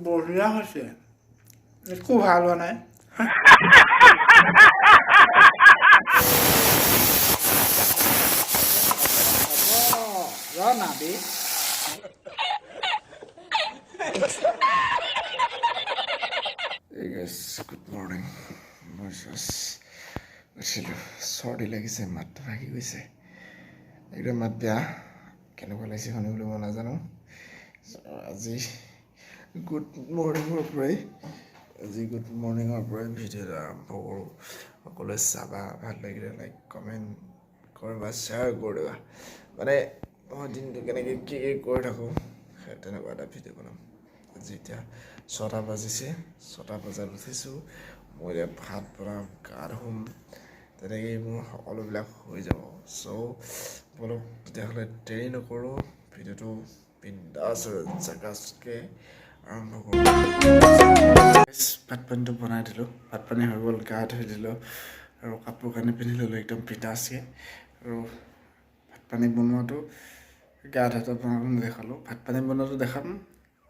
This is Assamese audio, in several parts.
বঢ়িয়া হৈছে একো ভাল হোৱা নাই নাবি Hey guys, good morning. মই উঠিলোঁ চৰ্দি লাগিছে মাতটো ভাগি গৈছে একদম মাত বেয়া কেনেকুৱা লাগিছে শুনিবলৈ মই নাজানো আজি গুড মৰ্ণিঙৰ পৰাই ভিডিঅ'টো আৰম্ভ কৰোঁ সকলোৱে চাবা ভাল লাগিলে লাইক কমেণ্ট কৰিবা শ্বেয়াৰ কৰিবা মানে মই দিনটো কেনেকৈ কি কৰি থাকোঁ সেই তেনেকুৱা এটা ভিডিঅ' বনাম আজি এতিয়া 6টা বাজিছে 6টা বজাত উঠিছোঁ মই এতিয়া ভাত বনাম গা ধুম তেনেকেই মোৰ সকলোবিলাক হৈ যাব চ' বলক তেতিয়াহ'লে দেৰি নকৰোঁ ভিডিঅ'টো বিন্দাছ জাগাচকৈ আৰম্ভ কৰোঁ ভাত পানীটো বনাই দিলোঁ ভাত পানী হৈ গ'ল গা ধুই দিলোঁ আৰু কাপোৰ কানি পিন্ধি ল'লোঁ একদম বিন্দাছকৈ আৰু ভাত পানী বনোৱাটো গা ধুৱাটো বনাব নেদেখালোঁ ভাত পানী বনোৱাটো দেখাম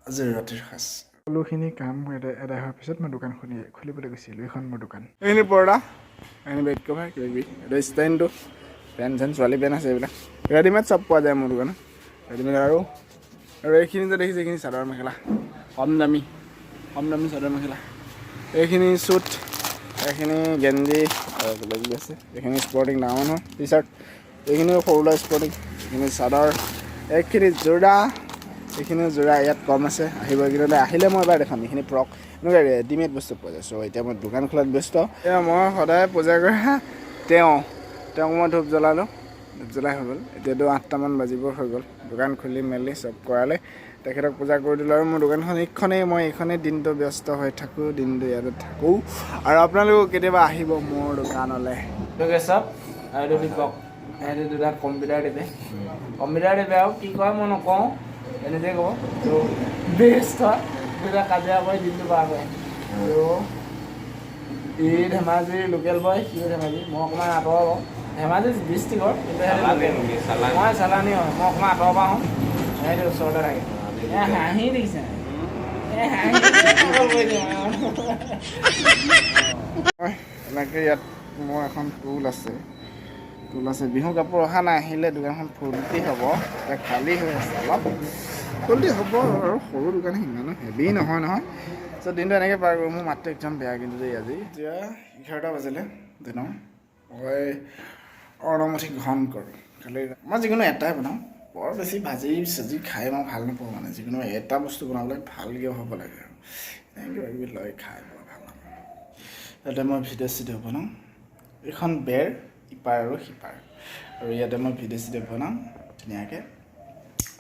আজি ৰাতিৰ সাঁজ সকলোখিনি কাম এদাই হোৱাৰ পিছত মই দোকান খুলিবলৈ গৈছিলোঁ এইখন মোৰ দোকান এইখিনি পৰ্দা এইখিনি বেড কভাৰ কিবাকিবি এইটো ষ্টেণ্ডটো পেণ্ট চেণ্ট ছোৱালী পেণ্ট আছে এইবিলাক ৰেডিমেড চব পোৱা যায় মোৰ দোকানত ৰেডিমেড আৰু এইখিনি যে দেখিছে এইখিনি চাদৰ মেখেলা কম দামী চাদৰ মেখেলা এইখিনি চুট এইখিনি গেঞ্জি আৰু কিবাকিবি আছে এইখিনি স্পৰ্টিং ডাঙৰ মানুহৰ টি চাৰ্ট এইখিনিও সৰু ল'ৰা স্পৰ্টিং এইখিনি চাদৰ এইখিনি যোৰা ইয়াত কম আছে আহিব এইকেইটালৈ আহিলে মই এবাৰ দেখাম এইখিনি ফ্ৰক এনেকুৱা ৰেডিমেড বস্তু পোৱা যায় চ' এতিয়া মই দোকান খোলাত ব্যস্ত মই সদায় পূজা কৰা তেওঁক মই ধূপ জ্বলাই হৈ গ'ল এতিয়াতো 8টামান বাজিবৰ হৈ গ'ল দোকান খুলি মেলি চব কৰালে তেখেতক পূজা কৰি দিলোঁ আৰু মোৰ দোকানখন এইখনেই দিনটো ব্যস্ত হৈ থাকোঁ দিনটো ইয়াতে থাকোঁ আৰু আপোনালোকেও কেতিয়াবা আহিব মোৰ দোকানলৈ চব আৰু দীপক সিহঁতে দুটা কম্পিউটাৰ দিবে আৰু কি কয় মই নকওঁ এনেকৈ ক'ব তো বেষ্ট হয় দুটা কাজিয়া কৰি দিনটো পাৰ কৰে আৰু ই ধেমাজিৰ লোকেল বয় সিও ধেমাজি মই অকণমান আঁতৰৰ পাওঁ ধেমাজি ডিষ্ট্ৰিক্টৰ কিন্তু মই চালানী হয় মই অকণমান আঁতৰৰ পৰা আহোঁ সিহঁতে ওচৰতে থাকে হাঁহি দেখিছে এনেকৈ ইয়াত মোৰ এখন টুল আছে বিহু কাপোৰ অহা নাই আহিলে দোকানখন ফুল্টি হ'ব এতিয়া খালী হৈ আছে অলপ ফুল্টি হ'ব আৰু সৰু দোকান সিমানো হেভি নহয় চ' দিনটো এনেকৈ পাৰ কৰোঁ মোৰ মাতটো একদম বেয়া কিন্তু দেই আজি এতিয়া 11টা বাজিলে দিনৰ মই অৰ্ণমুঠি গ্ৰহণ কৰোঁ খালি মই যিকোনো এটাই বনাওঁ বৰ বেছি ভাজি চাজি খাই মই ভাল নাপাওঁ মানে যিকোনো এটা বস্তু বনাবলৈ ভালকৈ হ'ব লাগে আৰু কিবা কিবি লৈ খাই বৰ ভাল নাপাওঁ ইয়াতে মই ভিডিঅ' বনাওঁ এইখন বেৰ ইপাৰ আৰু সিপাৰ আৰু ইয়াতে মই ভিডিঅ' বনাম ধুনীয়াকৈ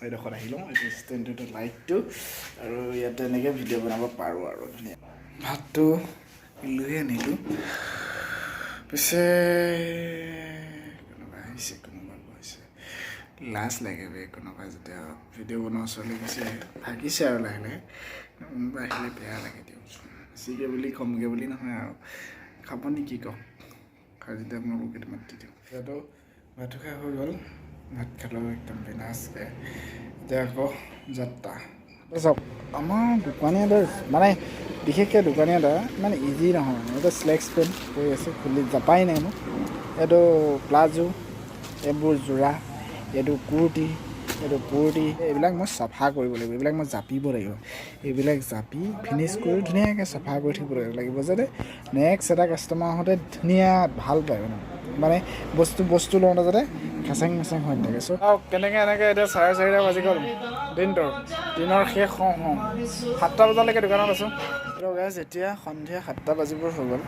এইডোখৰত আহি লওঁ এইটো ষ্টেণ্ডটো লাইটটো আৰু ইয়াতে এনেকৈ ভিডিঅ' বনাব পাৰোঁ আৰু ধুনীয়া ভাতটো লৈ আনিলোঁ পিছে কোনোবা গৈছে লাজ লাগে বে কোনোবাই যেতিয়া ভিডিঅ' বনোৱা ওচৰলৈ গৈছে ভাগিছে আৰু লাহে লাহে কোনোবা আহিলে বেয়া লাগে দিয়কচোন বেছিকৈ বুলি কমকৈ বুলি নহয় আৰু খাব নেকি কওক খাই যেতিয়া আপোনালোকক কেইটামান দি দিওঁ এতিয়াতো ভাতটো খাই হৈ গ'ল ভাত খালোঁ একদম বিনাচকৈ এতিয়া আকৌ যাত্ৰা চাওক আমাৰ দোকানীয়া দৰ মানে বিশেষকৈ দোকানীয়া দৰ ইমান ইজি নহয় মানে এইটো শ্লেক্স পেণ্ট কৰি আছে খুলি জাপাই নাই মোক এইটো প্লাজো এইবোৰ যোৰা এইটো কুৰ্তি এইবিলাক মই চাফা কৰিব লাগিব এইবিলাক মই জাপিব লাগিব এইবিলাক জাপি ফিনিছ কৰি ধুনীয়াকৈ চাফা কৰি থাকিব লাগিব যাতে নেক্সট এটা কাষ্টমাৰ আহোঁতে ধুনীয়া ভাল পায় মানে বস্তু লওঁতে যাতে খেচেং মেচেং হৈ নাথাকে চ' কেনেকৈ এনেকৈ এতিয়া 4:30 বাজি গ'ল দিনৰ শেষ হওঁ 7টা বজালৈকে দোকানত আছোঁ গাইজ এতিয়া সন্ধিয়া 7টা বাজিবৰ হৈ গ'ল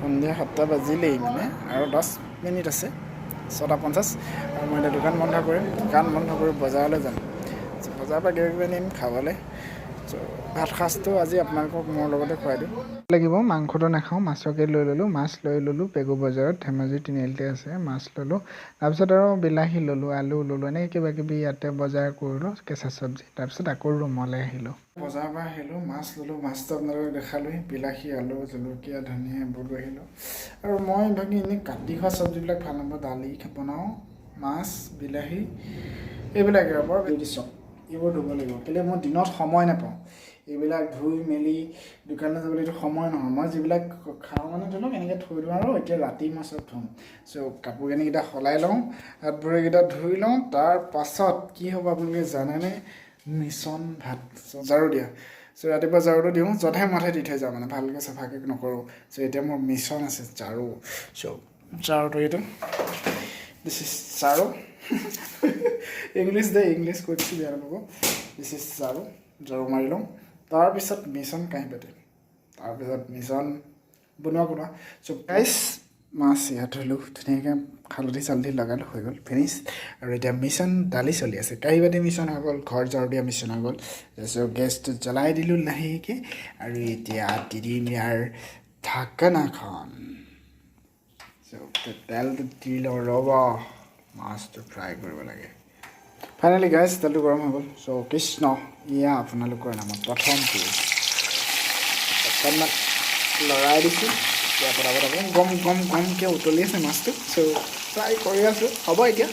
সন্ধিয়া 7টা বাজিলেই মানে আৰু 10 মিনিট আছে 6:50 আৰু মই এতিয়া দোকান বন্ধ কৰি বজাৰলৈ যাম বজাৰৰ পৰা কিবা নিম খাবলৈ ভাত সাঁজটো আজি আপোনালোকক মোৰ লগতে খুৱাই দিওঁ লাগিব মাংসটো নাখাওঁ মাছকে লৈ ল'লোঁ মাছ লৈ ল'লোঁ পেগু বজাৰত ধেমাজি তিনিআলিতে আছে মাছ ল'লোঁ তাৰপিছত আৰু বিলাহী ল'লোঁ আলু ল'লোঁ এনেকৈ কিবা কিবি ইয়াতে বজাৰ কৰিলোঁ কেঁচা চব্জি তাৰপিছত আকৌ ৰুমলৈ আহিলোঁ বজাৰৰ পৰা আহিলোঁ মাছ ল'লোঁ মাছটো আপোনালোকক দেখালোঁ বিলাহী আলু জলকীয়া ধনিয়া এইবোৰ লৈ আহিলোঁ আৰু মই বাকী এনেই কাটি খোৱা চব্জিবিলাক ভাল নাপাওঁ দালি বনাওঁ মাছ বিলাহী এইবিলাকে বৰ দিছোঁ এইবোৰ ধুব লাগিব কেলৈ মই দিনত সময় নাপাওঁ এইবিলাক ধুই মেলি দোকানলৈ যাবলৈতো সময় নহয় মই যিবিলাক খাওঁ মানে ধৰি লওক এনেকৈ থৈ দিওঁ আৰু এতিয়া ৰাতি মই চব থ'ম চ' কাপোৰ কানিকেইটা সলাই লওঁ হাত ভৰিকেইটা ধুই লওঁ তাৰ পাছত কি হ'ব আপোনালোকে জানেনে মিছন ভাত ঝাৰু দিয়া চ' ৰাতিপুৱা ঝাৰুটো দিওঁ যধে মধে দি থৈ যাওঁ মানে ভালকৈ চাফাকৈ নকৰোঁ চ' এতিয়া মোৰ মিছন আছে ঝাৰু চ' ঝাৰুটো এইটো দিছ ইজ ঝাৰু ইংলিছ দে ইংলিছ কৈ দিছোঁ বেয়া নাপাব দিছ ইজ ঝাৰু মাৰি লওঁ তাৰপিছত মিছন কাঁহী পাতিম তাৰপিছত মিছন বনোৱা চ' গাইছ মাছ ইয়াত ধৰিলোঁ ধুনীয়াকৈ হালধি চালধি লগালোঁ হৈ গ'ল ফিনিছ আৰু এতিয়া মিছন দালি চলি আছে কাঁহী বাতি মিছন হৈ গ'ল ঘৰ ঝাৰু দিয়া মিছন হৈ গ'ল তাৰপিছত গেছটো জ্বলাই দিলোঁ লাহেকৈ আৰু এতিয়া দি দিম ইয়াৰ ঢাকনাখন চ' তেলটো দি লওঁ ৰ'ব মাছটো ফ্ৰাই কৰিব লাগে ফাইনেলি গাইছ তেলটো গৰম হৈ গ'ল চ' কৃষ্ণ ইয়া আপোনালোকৰ নামত প্ৰথমটো অকণমান লৰাই দিছোঁ এতিয়া পটাপট আপুনি গমকৈ উতলি আছে মাছটো চ' ফ্ৰাই কৰি আছোঁ হ'ব এতিয়া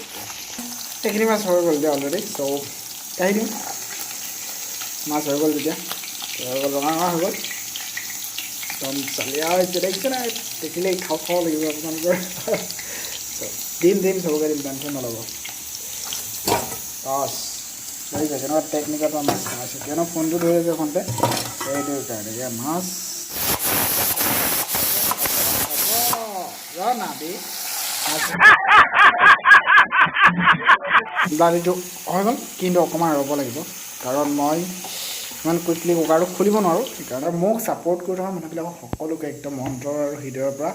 সেইখিনি মাছ হৈ গ'ল এতিয়া অলৰেডি চ' কাঢ়ি দিওঁ মাছ হৈ গ'ল তেতিয়া হৈ গ'ল ৰঙা হৈ গ'ল একদম চালিয়া হৈছে দেখিছে নাই দেখিলেই খাওঁ লাগিব আপোনালোকৰ চ' দিম চবকে দিম টেনশ্যন নল'ব টছ বুজিছে কেনেকুৱা টেকনিকত মই মাছ খাইছোঁ কিয়নো ফোনটো ধৰি আছে ফোনতে সেইটো কাৰণে এতিয়া মাছ নাবি দালিটো হৈ গ'ল কিন্তু অকণমান ৰ'ব লাগিব কাৰণ মই ইমান কুইকলি কুকাৰটো খুলিব নোৱাৰোঁ সেইকাৰণে মোক ছাপৰ্ট কৰি থকা মানুহবিলাকক সকলোকে একদম অন্তৰ আৰু হৃদয়ৰ পৰা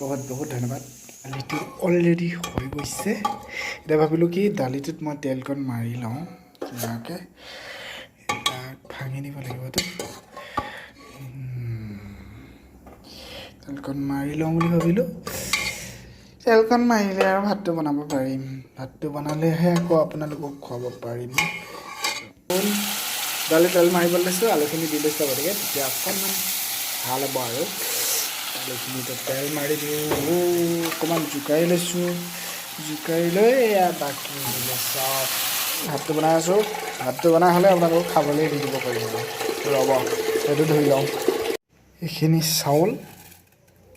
বহুত ধন্যবাদ দালিটো অলৰেডি হৈ গৈছে এতিয়া ভাবিলোঁ কি দালিটোত মই তেলকণ মাৰি লওঁ ধুনীয়াকৈ তাক ভাঙি দিব লাগিবতো তেলকণ মাৰি লওঁ বুলি ভাবিলোঁ তেলকণ মাৰিলে আৰু ভাতটো বনাব পাৰিম ভাতটো বনালেহে আকৌ আপোনালোকক খুৱাব পাৰিম দালি তেল মাৰিব লৈছোঁ আলুখিনি দি লৈছোঁ গতিকে তেতিয়া অকণমান ভাল হ'ব আৰু দালিখিনিতে তেল মাৰি দিওঁ অকণমান জোকাৰি লৈছোঁ জোকাৰি লৈ এয়া বাকী দিলে চব ভাতটো বনাই আছোঁ ভাতটো বনাই হ'লে আপোনালোকক খাবলৈ দি দিব পাৰিব ৰ'ব সেইটো ধুই লওঁ এইখিনি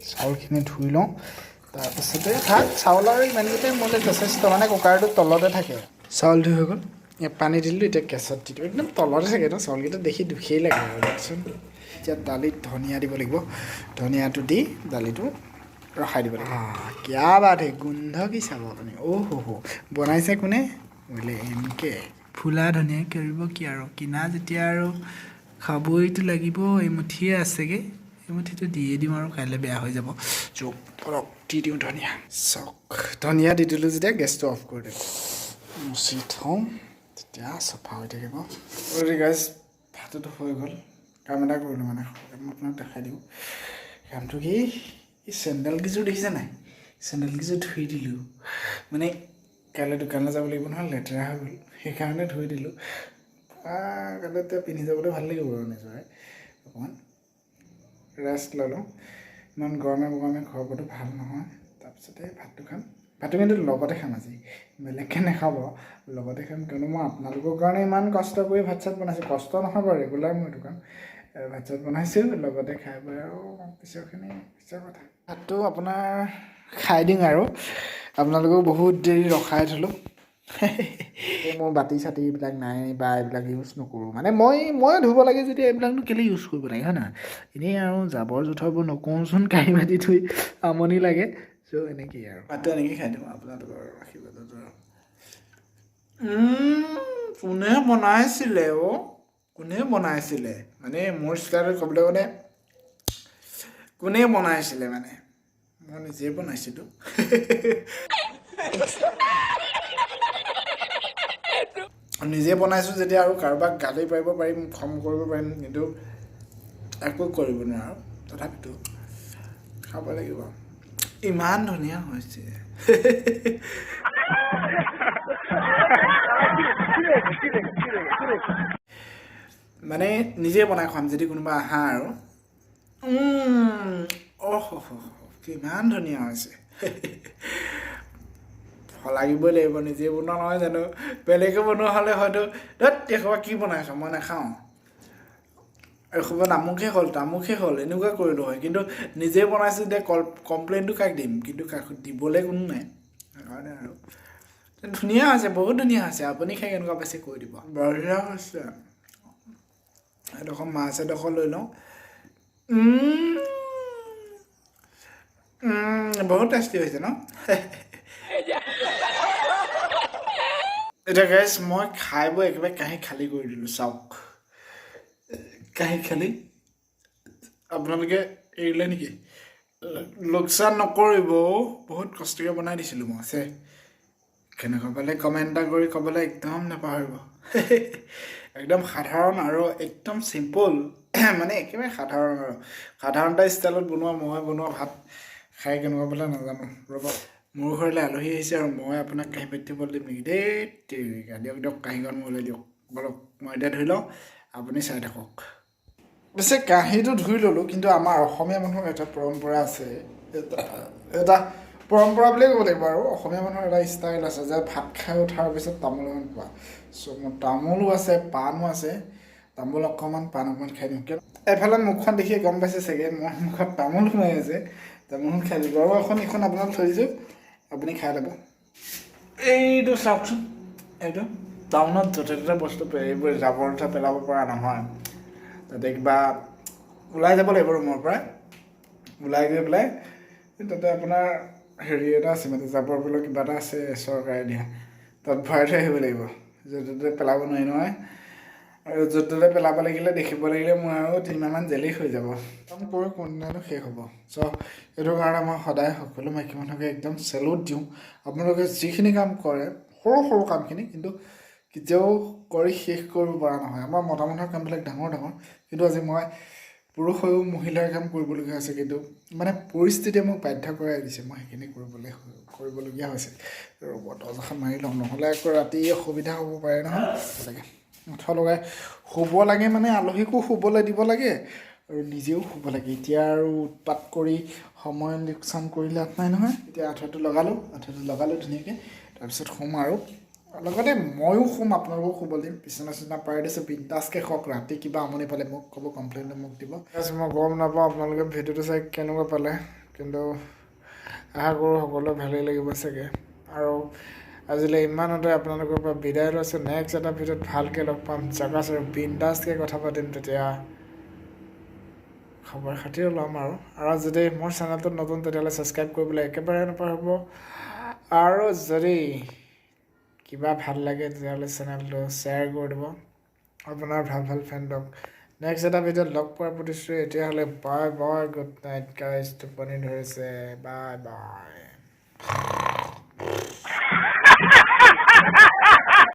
চাউলখিনি ধুই লওঁ তাৰপিছতে ভাত চাউল আৰু ইমানকেইটাই মোলৈ যথেষ্ট মানে কুকাৰটো তলতে থাকে চাউল ধুই হৈ গ'ল পানী দিলোঁ এতিয়া গেছত দি দিওঁ একদম তলতে থাকে ন চাউলকেইটা দেখি দুখেই লাগে আৰু দেচোন এতিয়া দালিত ধনিয়া দিব লাগিব ধনিয়াটো দি দালিটো ৰখাই দিব লাগিব কিয়া বাত হে গোন্ধ কি চাব আপুনি অ' বনাইছে কোনে বোলে এনেকৈ ফুলা ধনিয়া কৰিব কি আৰু কিনা যেতিয়া আৰু খাবইতো লাগিব এমুঠিয়ে আছেগৈ এমুঠিটো দিয়ে দিওঁ আৰু কাইলৈ বেয়া হৈ যাব চোক অলপ দি দিওঁ ধনিয়া চক ধনিয়া দি দিলোঁ যেতিয়া গেছটো অফ কৰি দিওঁ মুচি থওঁ তেতিয়া চফা হৈ থাকিব অলৰেডি গাইজ ভাতটো হৈ গ'ল কাম এটা কৰিলোঁ মানে মই আপোনাক দেখাই দিওঁ কামটো কি এই চেণ্ডেলকেইযোৰ দেখিছে নাই চেণ্ডেলকেইযোৰ ধুই দিলোঁ মানে কাইলৈ দোকানলৈ যাব লাগিব নহয় লেতেৰা হৈ গ'ল সেইকাৰণে ধুই দিলোঁ কাইলৈ এতিয়া পিন্ধি যাবলৈ ভাল লাগিব আৰু নিজৰে অকণমান ৰেষ্ট ল'লোঁ ইমান গৰমে ঘৰ পৰাটো ভাল নহয় তাৰপিছতে ভাতটো খাম ভাতটো কিন্তু লগতে খাম আজি বেলেগকৈ নাখাব লগতে খাম কিয়নো মই আপোনালোকৰ কাৰণে ইমান কষ্ট কৰি ভাত চাত বনাইছোঁ কষ্ট নহয় বাৰু ৰেগুলাৰ মই দোকান ভাত চাত বনাইছোঁ লগতে খাই বৈ আৰু পিছৰ কথা ভাতটো আপোনাৰ খাই দিওঁ আৰু আপোনালোকেও বহুত দেৰি ৰখাই থ'লোঁ মোৰ বাতি চাতি এইবিলাক নাই বা এইবিলাক ইউজ নকৰোঁ মানে মই ধুব লাগে যেতিয়া এইবিলাকনো কেলৈ ইউজ কৰিব লাগে হয় নহয় এনেই আৰু জাবৰ জোথৰবোৰ নকৰোঁচোন কাঁহী বাতি থৈ আমনি লাগে চ' এনেকেই আৰু ভাতটো এনেকৈ খাই দিওঁ আপোনালোকৰ আশীৰ্বাদত কোনে বনাইছিলে কোনে বনাইছিলে মানে মোৰ ষ্টাইলত ক'বলৈ গ'লে কোনে বনাইছিলে মানে মই নিজে বনাইছিলোঁ নিজে বনাইছোঁ যেতিয়া আৰু কাৰোবাক গালি পাৰিব পাৰিম খং কৰিব পাৰিম কিন্তু একো কৰিব নোৱাৰোঁ তথাপিতো খাব লাগিব ইমান ধুনীয়া হৈছে মানে নিজে বনাই খুৱাম যদি কোনোবা আহা আৰু কিমান ধুনীয়া হৈছে লাগিবই লাগিব নিজে বনোৱা নহয় জানো বেলেগে বনোৱা হ'লে হয়তো ধত এসোপা কি বনাইছ মই নাখাওঁ এসোপা তামুকহে হ'ল এনেকুৱা কৰিলোঁ হয়, কিন্তু নিজে বনাইছোঁ এতিয়া কমপ্লেইনটো কাক দিম, কিন্তু কাক দিবলৈ কোনো নাই, সেইকাৰণে আৰু ধুনীয়া হৈছে, বহুত ধুনীয়া হৈছে। আপুনি খাই কেনেকুৱা পাইছে কৈ দিব। বঢ়িয়া হৈছে। এডোখৰ মাছ এডোখৰ লৈ লওঁ। বহুত টেষ্টি হৈছে ন। এতিয়া গাইজ মই খাই বৈ একেবাৰে কাঁহী খালী কৰি দিলোঁ, চাওক কাঁহী খালী। আপোনালোকে এৰিলে নেকি? লোকচান নকৰিব, বহুত কষ্টকৈ বনাই দিছিলোঁ মই আছে। কেনেকুৱা পালে কমেণ্ট এটা কৰি ক'বলৈ একদম নাপাহৰিব। একদম সাধাৰণ আৰু একদম চিম্পল, মানে একেবাৰে সাধাৰণ আৰু সাধাৰণতা ষ্টাইলত মই বনোৱা ভাত খাই কেনেকুৱা পালে নাজানো। ৰ'ব, মোৰ ঘৰলৈ আলহী আহিছে আৰু মই আপোনাক কাঁহী পাতিবলৈ দিম নেকি? দিয়ক কাঁহীখন মোলৈ দিয়ক। বলক মই এতিয়া ধুই লওঁ, আপুনি চাই থাকক। পিছে কাঁহীটো ধুই ল'লোঁ, কিন্তু আমাৰ অসমীয়া মানুহৰ এটা পৰম্পৰা আছে, এটা পৰম্পৰা বুলিয়ে ক'ব লাগিব আৰু অসমীয়া মানুহৰ এটা ষ্টাইল আছে যে ভাত খাই উঠাৰ পিছত তামোল এখন খোৱা। চ' মোৰ তামোলো আছে, পাণো আছে। তামোল অকণমান, পাণ অকণমান খাই দিওঁ। কিয় এফালে মুখখন দেখিয়ে গম পাইছে চাগে মোৰ মুখত তামোল সোমাই আছে। তামোলখন খাই দিলোঁ আৰু এইখন আপোনাক থৈ দিছোঁ, আপুনি খাই ল'ব। এইটো চাওকচোন, এইটো টাউনত য'তে ত'তে বস্তু এইবোৰ জাবৰ জোথৰ পেলাব পৰা নহয়। তাতে কিবা ওলাই যাব লাগিব ৰুমৰ পৰা, ওলাই গৈ পেলাই তাতে আপোনাৰ হেৰি এটা আছে, মানে জাবৰ পেলোৱা কিবা এটা আছে চৰকাৰে দিয়া, তাত ভৰাই থৈ আহিব লাগিব। য'তে ত'তে পেলাব নোৱাৰি নহয়, আৰু য'তে ত'তে পেলাব লাগিলে দেখিব লাগিলে মোৰ আৰু 3 মাহমান জেলেই হৈ যাব। কাম কৰি কোনদিনানো শেষ হ'ব। চ' সেইটো কাৰণে মই সদায় সকলো মাইকী মানুহকে একদম চেলুট দিওঁ। আপোনালোকে যিখিনি কাম কৰে, সৰু সৰু কামখিনি, কিন্তু কেতিয়াও কৰি শেষ কৰিব পৰা নহয়। আমাৰ মতা মানুহৰ কামবিলাক ডাঙৰ ডাঙৰ, কিন্তু আজি মই পুৰুষ হৈও মহিলাৰ কাম কৰিবলগীয়া হৈছে, কিন্তু মানে পৰিস্থিতিয়ে মোক বাধ্য কৰাই দিছে, মই সেইখিনি কৰিবলগীয়া হৈছে। ৰ'ব, দৰ্জাখন মাৰি লওঁ, নহ'লে আকৌ ৰাতি অসুবিধা হ'ব পাৰে নহয়। লাগে মাথা লগাই শুব লাগে, মানে আলহীকো শুবলৈ দিব লাগে আৰু নিজেও শুব লাগে। এতিয়া আৰু উৎপাত কৰি সময় লোকচান কৰি লাভ নাই নহয়। এতিয়া আঁঠুৱাটো লগালোঁ ধুনীয়াকৈ, তাৰপিছত শুম আৰু লগতে ময়ো শুম, আপোনালোকেও শুব দিম। বিচনা পাৰি দিছোঁ, বিন্দাছকৈ শুৱক। ৰাতি কিবা আমনি পালে মোক ক'ব, কমপ্লেইনটো মোক দিব। মই গম নাপাওঁ আপোনালোকে ভিডিঅ'টো চাই কেনেকুৱা পালে, কিন্তু আশা কৰোঁ সকলোৱে ভালেই লাগিব চাগে। আৰু আজিলৈ ইমানতে আপোনালোকৰ পৰা বিদায় লৈছোঁ। নেক্সট এটা ভিডিঅ'ত ভালকৈ লগ পাম, জাগাছ আৰু বিন্দাছকৈ কথা পাতিম। তেতিয়া খবৰ খাতিও ল'ম আৰু যদি মোৰ চেনেলটোত নতুন তেতিয়াহ'লে ছাবস্ক্ৰাইব কৰিবলৈ একেবাৰে নাপাহৰিব। আৰু যদি কিবা ভাল লাগে তেতিয়াহ'লে চেনেলটো শ্বেয়াৰ কৰি দিব আপোনাৰ ভাল ফ্ৰেণ্ডক। নেক্সট এটা ভিডিঅ'ত লগ পোৱাৰ প্ৰতিশ্ৰুতি। এতিয়াহ'লে bye bye, good night guys, টোপনি ধৰিছে, বাই বাই।